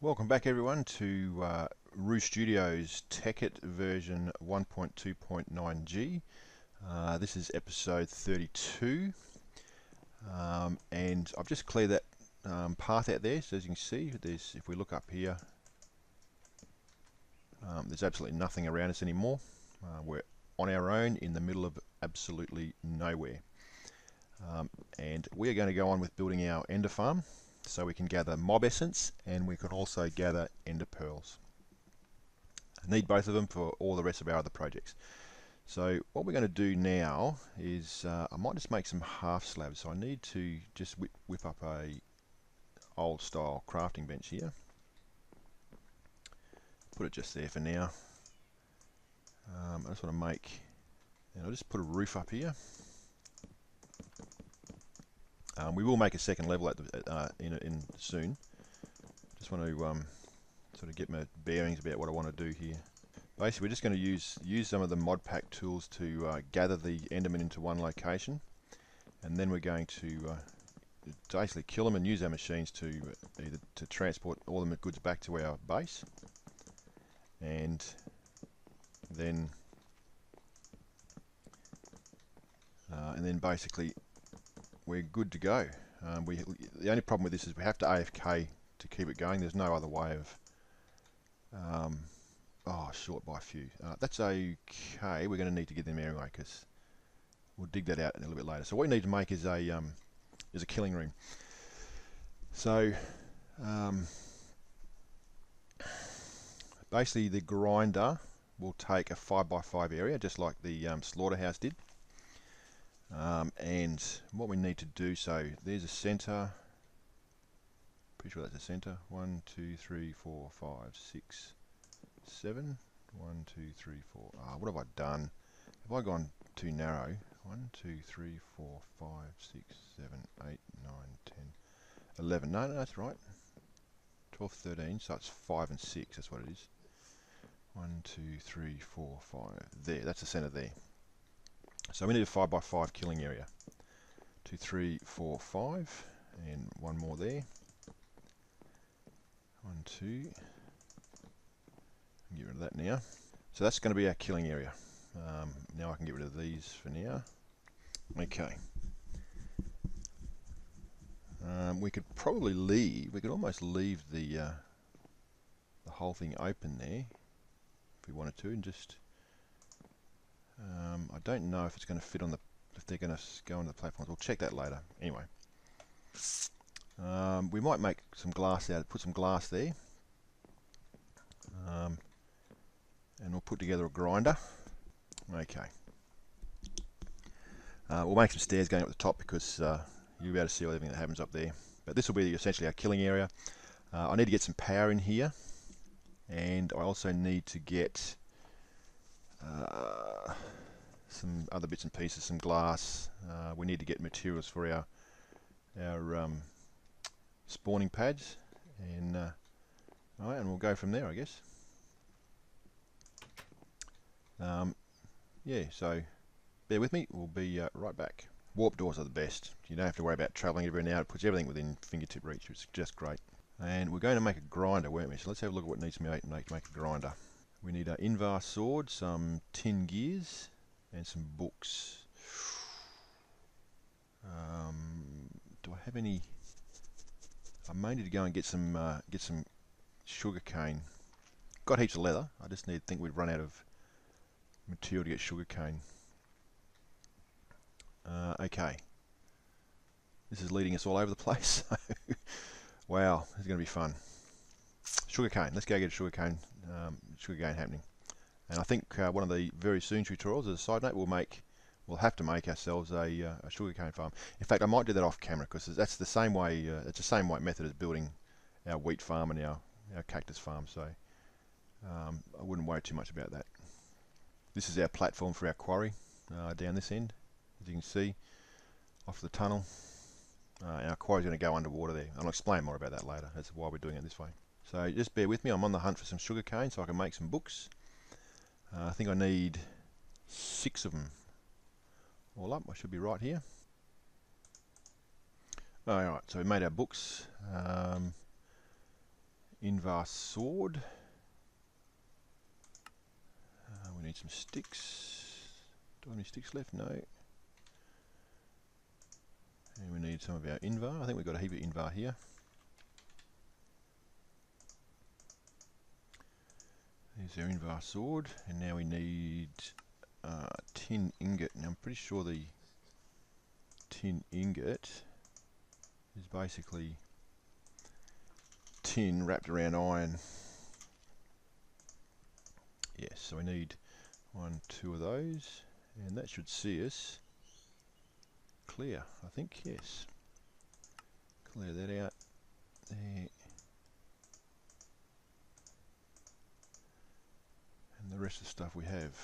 Welcome back everyone to Roo Studios Tekkit version 1.2.9G. This is episode 32 and I've just cleared that path out there, so as you can see, if we look up here, there's absolutely nothing around us anymore. We're on our own in the middle of absolutely nowhere, and we are going to go on with building our EnderFarm. So we can gather mob essence and we can also gather ender pearls. I need both of them for all the rest of our other projects. So what we're going to do now is I might just make some half slabs. So I need to just whip up a old style crafting bench here. Put it just there for now. I just want to make, and I'll just put a roof up here. We will make a second level at the, in soon. Just want to sort of get my bearings about what I want to do here. Basically, we're just going to use some of the mod pack tools to gather the endermen into one location, and then we're going to basically kill them and use our machines to either to transport all the goods back to our base, and then basically we're good to go. The only problem with this is we have to AFK to keep it going. There's no other way of short by a few. That's okay. We're going to need to get them anyway because we'll dig that out a little bit later. So what we need to make is a killing room. So basically the grinder will take a 5x5 area just like the slaughterhouse did. And what we need to do, so there's a center, pretty sure that's a center, 1, 2, 3, 4, 5, 6, 7, 1, 2, 3, 4, what have I done? Have I gone too narrow? 1, 2, 3, 4, 5, 6, 7, 8, 9, 10, 11, no, that's right, 12, 13, so it's 5 and 6, that's what it is. 1, 2, 3, 4, 5, there, that's the center there. So we need a 5x5 killing area. 2, 3, 4, 5, and one more there. 1, 2. Get rid of that now. So that's going to be our killing area. Now I can get rid of these for now. Okay. We could probably leave. We could almost leave the whole thing open there if we wanted to, and just. I don't know if it's going to fit on the, if they're going to go on the platforms. We'll check that later. Anyway, we might make some glass out. Put some glass there, and we'll put together a grinder. Okay. We'll make some stairs going up the top because you'll be able to see everything that happens up there. But this will be essentially our killing area. I need to get some power in here, and I also need to get some other bits and pieces, some glass. We need to get materials for our spawning pads, and alright, and we'll go from there, I guess. Yeah, so bear with me. We'll be right back. Warp doors are the best. You don't have to worry about travelling everywhere now. It puts everything within fingertip reach. It's just great. And we're going to make a grinder, weren't we? So let's have a look at what needs to make a grinder. We need an Invar sword, some tin gears, and some books. Do I have any? I may need to go and get some sugar cane. Got heaps of leather. I just think we'd run out of material to get sugar cane. Okay. This is leading us all over the place. Wow, this is going to be fun. Sugar cane. Let's go get a sugar cane happening. And I think one of the very soon tutorials, as a side note, we'll have to make ourselves a sugarcane farm. In fact, I might do that off camera because that's the same way. It's the same method as building our wheat farm and our cactus farm. So I wouldn't worry too much about that. This is our platform for our quarry down this end, as you can see, off the tunnel. Our quarry's going to go underwater there. I'll explain more about that later. That's why we're doing it this way. So just bear with me. I'm on the hunt for some sugar cane so I can make some books. I think I need 6 of them all up. I should be right here. Alright, so we made our books. Invar sword. We need some sticks. Do I have any sticks left? No. And we need some of our Invar. I think we've got a heap of Invar here. There's our Invar sword. And now we need tin ingot. Now I'm pretty sure the tin ingot is basically tin wrapped around iron. Yes, so we need 1, 2 of those, and that should see us clear, I think, yes. Clear that out there. And the rest of the stuff we have.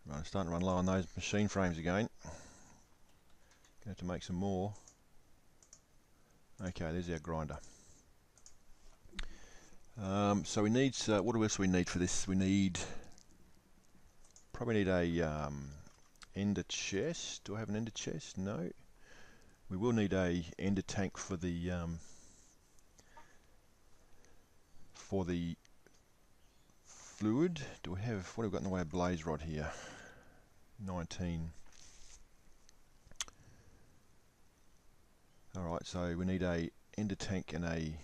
Right, I'm starting to run low on those machine frames again. Going to have to make some more. Okay, there's our grinder. So we need, what else do we need for this? We need, probably need a ender chest. Do I have an ender chest? No. We will need a ender tank for the fluid. Do we have, what have we got in the way of blaze rod here? 19. Alright, so we need a ender tank and a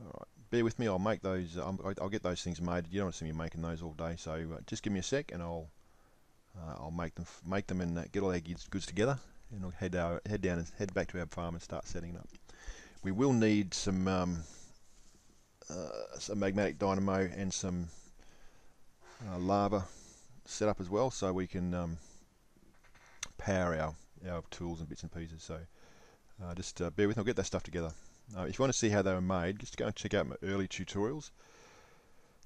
alright, bear with me, I'll make those, I'll get those things made. You don't want to see me making those all day, so just give me a sec and I'll make them and get all our goods together, and I'll head down and head back to our farm and start setting it up. We will need some magmatic dynamo and some lava set up as well, so we can power our tools and bits and pieces. So just bear with me, I'll get that stuff together. If you want to see how they were made, just go and check out my early tutorials.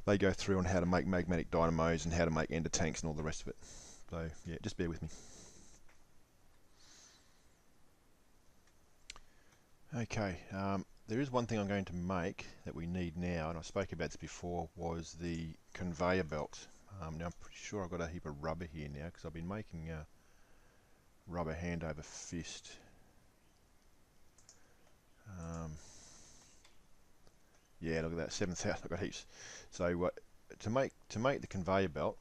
They go through on how to make magmatic dynamos and how to make ender tanks and all the rest of it. So yeah, just bear with me. Okay, there is one thing I'm going to make that we need now, and I spoke about this before, was the conveyor belt. Now I'm pretty sure I've got a heap of rubber here now, because I've been making rubber hand over fist. Yeah, look at that, 7,000, I've got heaps. So to make the conveyor belt,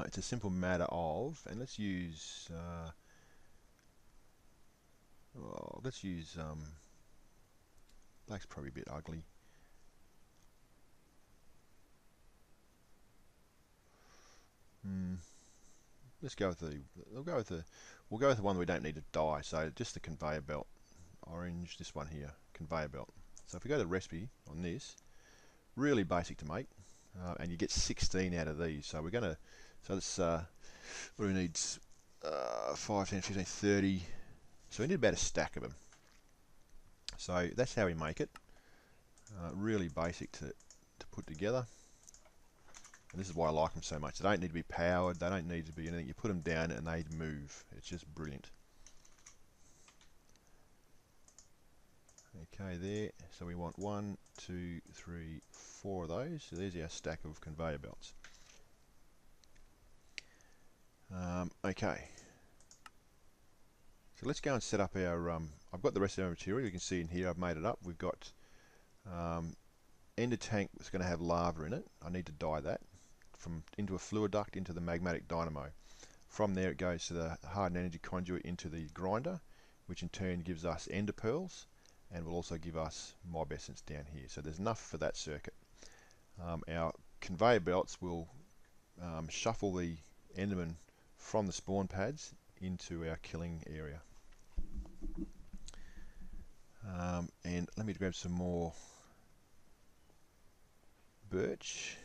it's a simple matter of, and let's use black's probably a bit ugly. Let's go with we'll go with the one we don't need to dye. So just the conveyor belt, orange. This one here, conveyor belt. So if we go to the recipe on this, really basic to make, and you get 16 out of these. So we're gonna, so let's what do we need? 5, 10, 15, 30. So we need about a stack of them. So that's how we make it. Really basic to put together. And this is why I like them so much. They don't need to be powered. They don't need to be anything. You put them down and they move. It's just brilliant. Okay, there. So we want 1, 2, 3, 4 of those. So there's our stack of conveyor belts. Okay. So let's go and set up our, I've got the rest of our material. You can see in here I've made it up. We've got ender tank that's going to have lava in it. I need to dye that into a fluid duct into the magmatic dynamo. From there it goes to the hardened energy conduit into the grinder, which in turn gives us ender pearls and will also give us mob essence down here. So there's enough for that circuit. Our conveyor belts will shuffle the enderman from the spawn pads into our killing area. And let me grab some more birch.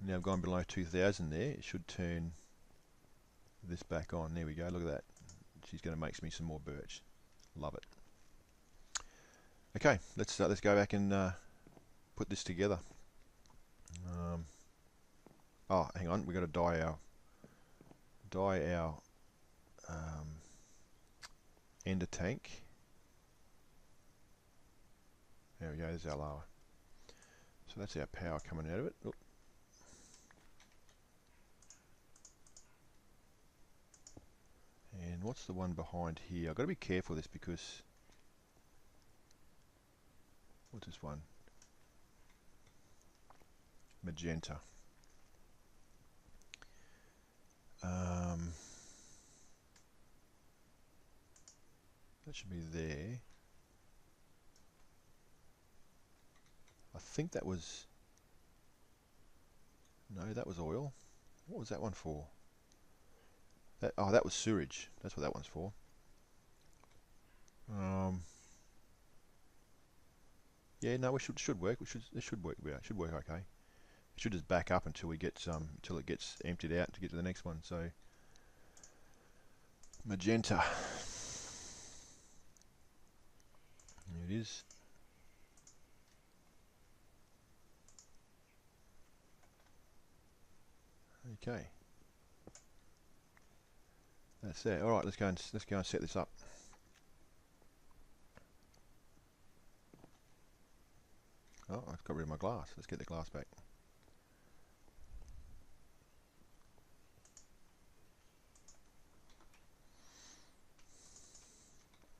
Now I've gone below 2,000 there. It should turn this back on. There we go, look at that. She's going to make me some more birch. Love it. Okay, let's go back and put this together. Oh, hang on, we've got to dye dye our ender tank. There we go, there's our lava. So that's our power coming out of it. Oop. And what's the one behind here? I've got to be careful of this because... What's this one? Magenta. That should be there. I think that was... No, that was oil. What was that one for? That, oh, that was sewage. That's what that one's for. Yeah, no, should work. It should work. Yeah, it should work okay. It should just back up until we get until it gets emptied out to get to the next one. So magenta. There it is. Okay. That's it. All right, let's go and set this up. Oh, I've got rid of my glass. Let's get the glass back.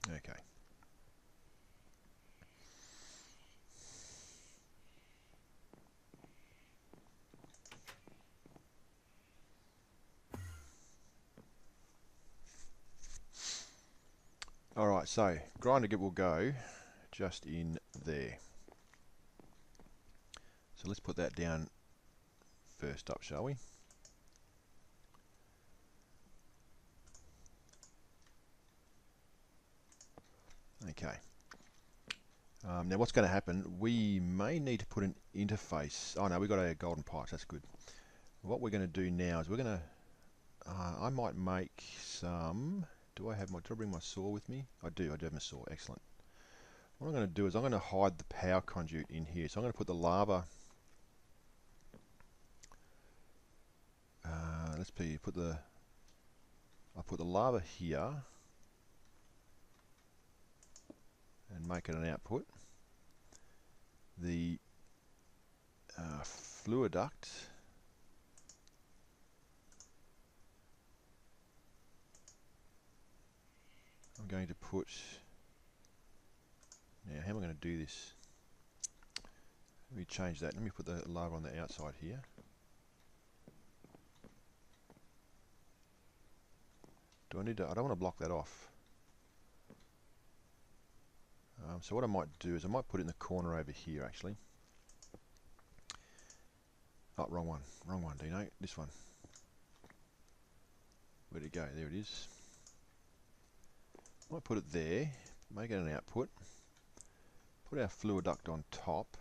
Okay. Alright, so grinder will go just in there. So let's put that down first up, shall we? Okay. Now what's going to happen, we may need to put an interface. Oh no, we've got a golden pipes, that's good. What we're going to do now is we're going to, I might make some, did I bring my saw with me? I do have my saw, excellent. What I'm going to do is I'm going to hide the power conduit in here. So I'm going to put the lava, I'll put the lava here and make it an output. The fluid duct I'm going to put, now how am I going to do this? Let me change that. Let me put the lava on the outside here. Do I need to, I don't want to block that off. So what I might do is I might put it in the corner over here actually. Oh, wrong one, Dino, this one. Where'd it go? There it is. Might put it there, make it an output. Put our fluid duct on top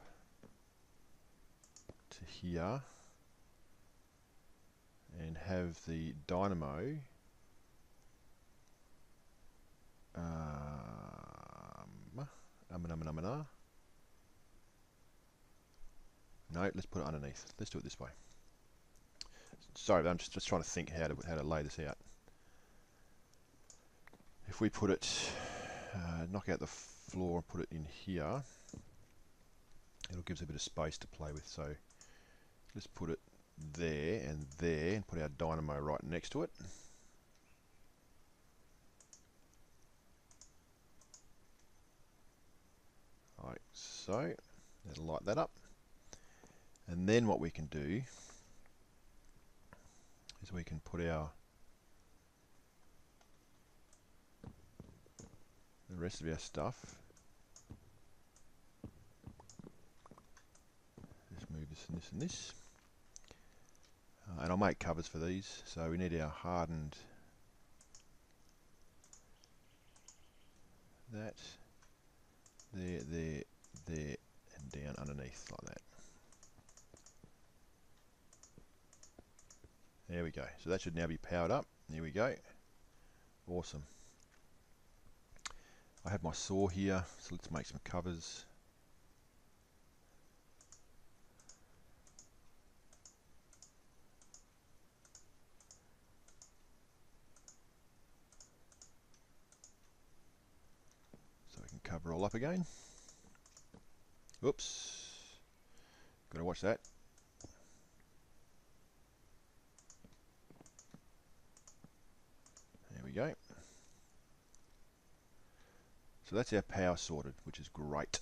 to here and have the dynamo no, let's put it underneath. Let's do it this way. Sorry, I'm just trying to think how to lay this out. If we put it, knock out the floor and put it in here, it'll give us a bit of space to play with. So let's put it there and put our dynamo right next to it. Like so. That'll light that up. And then what we can do is we can put the rest of our stuff. Just move this and this and this. And I'll make covers for these. So we need our hardened, that, there, and down underneath like that. There we go. So that should now be powered up. There we go. Awesome. I have my saw here, so let's make some covers. cover all up again. Oops. Gotta watch that. There we go. So that's our power sorted, which is great.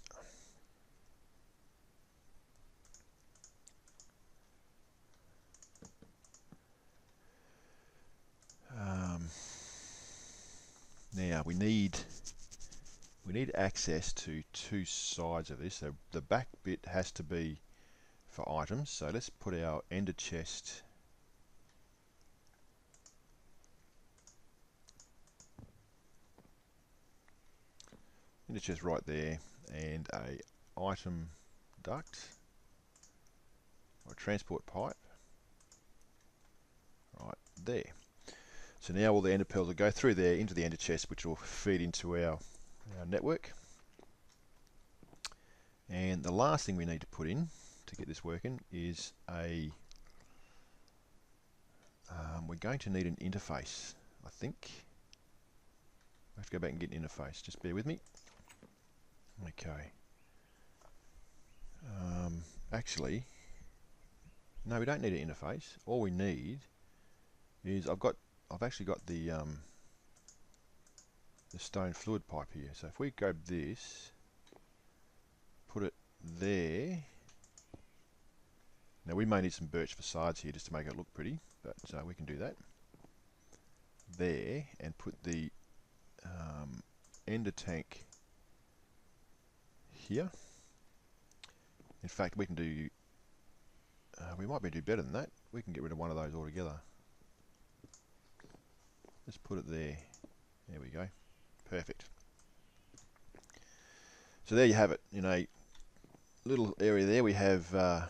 Now we need access to two sides of this. So the back bit has to be for items. So let's put our ender chest right there, and a item duct or a transport pipe right there. So now all the ender pearls will go through there into the ender chest, which will feed into our network. And the last thing we need to put in to get this working is we're going to need an interface, I think. I have to go back and get an interface. Just bear with me. Okay. Actually, no, we don't need an interface. All we need is I've actually got the stone fluid pipe here. So if we grab this, put it there. Now we may need some birch facades here just to make it look pretty, but we can do that. There, and put the ender tank here. In fact, we can do. We might be able to do better than that. We can get rid of one of those altogether. Let's put it there. There we go. Perfect. So there you have it. In a little area there, we have the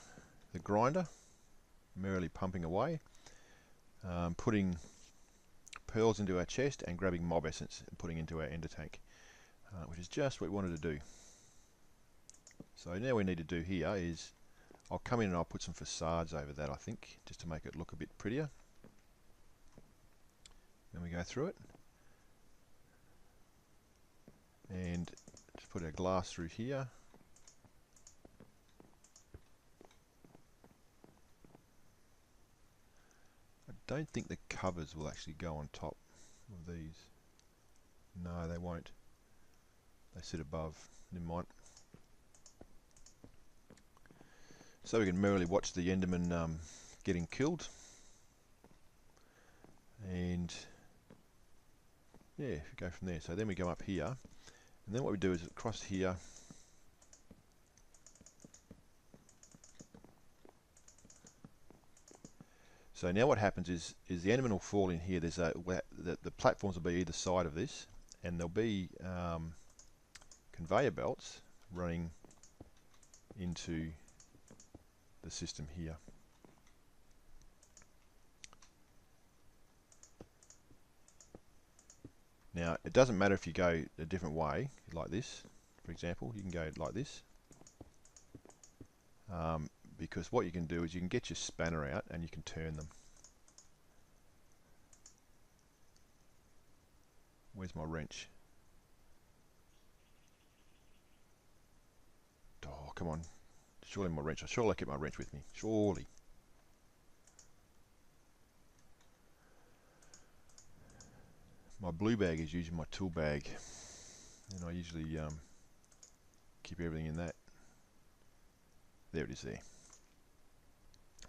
grinder merrily pumping away, putting pearls into our chest and grabbing mob essence and putting into our ender tank, which is just what we wanted to do. So now we need to do here is I'll come in and I'll put some facades over that, I think, just to make it look a bit prettier. Then we go through it and just put our glass through here. I don't think the covers will actually go on top of these. No, they won't. They sit above. Never mind. So we can merrily watch the Enderman getting killed. And yeah, go from there. So then we go up here, and then what we do is across here. So now what happens is the Enderman will fall in here. There's the platforms will be either side of this, and there'll be conveyor belts running into the system here. Now it doesn't matter if you go a different way, like this, for example. You can go like this, because what you can do is you can get your spanner out and you can turn them. Where's my wrench? Oh, come on. Surely my wrench. Surely I keep my wrench with me. Surely. My blue bag is usually my tool bag, and I usually keep everything in that. There it is there.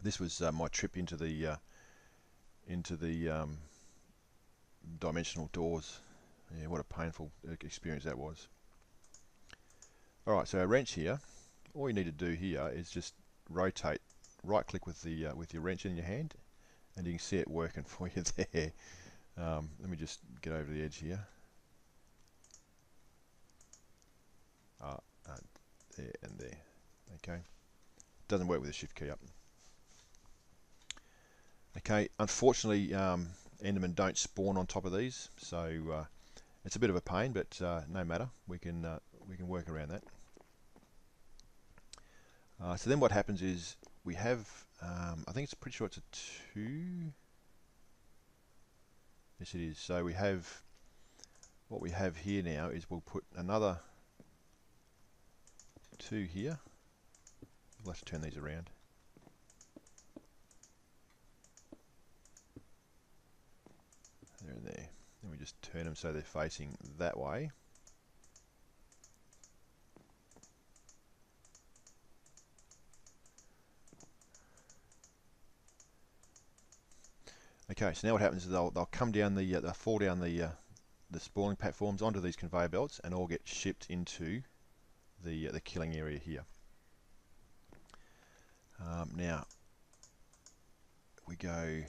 This was my trip into the dimensional doors. Yeah, what a painful experience that was. Alright, so our wrench here, all you need to do here is just rotate, right click with your wrench in your hand, and you can see it working for you there. Let me just get over the edge here. There and there. Okay. Doesn't work with the shift key up. Okay. Unfortunately, Endermen don't spawn on top of these, so it's a bit of a pain, but no matter. We can work around that. So then what happens is we have, I think it's pretty sure it's a 2. Yes, it is. So we have, what we have here now is we'll put another 2 here. We'll have to turn these around. There and there. Then we just turn them so they're facing that way. Okay, so now what happens is they'll come down they'll fall down the spawning platforms onto these conveyor belts and all get shipped into the killing area here. Now we go.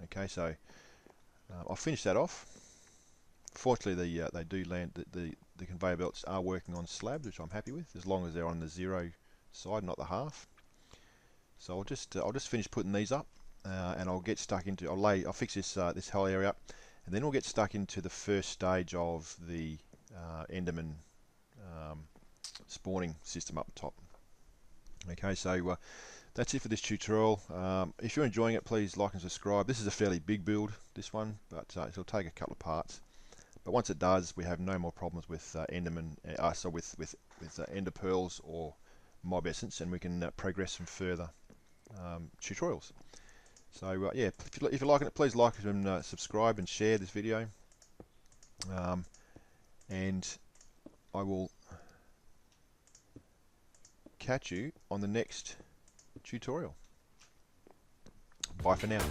Okay, so I'll finish that off. Fortunately, they do land. The conveyor belts are working on slabs, which I'm happy with, as long as they're on the 0 side, not the half. So I'll just finish putting these up. And I'll get stuck into. I'll fix this this whole area up, and then we'll get stuck into the first stage of the Enderman spawning system up top. Okay, so that's it for this tutorial. If you're enjoying it, please like and subscribe. This is a fairly big build, this one, but it'll take a couple of parts. But once it does, we have no more problems with Enderman, so with Ender Pearls or Mob Essence, and we can progress some further tutorials. So yeah, if you're liking it, please like and subscribe and share this video. And I will catch you on the next tutorial. Bye for now.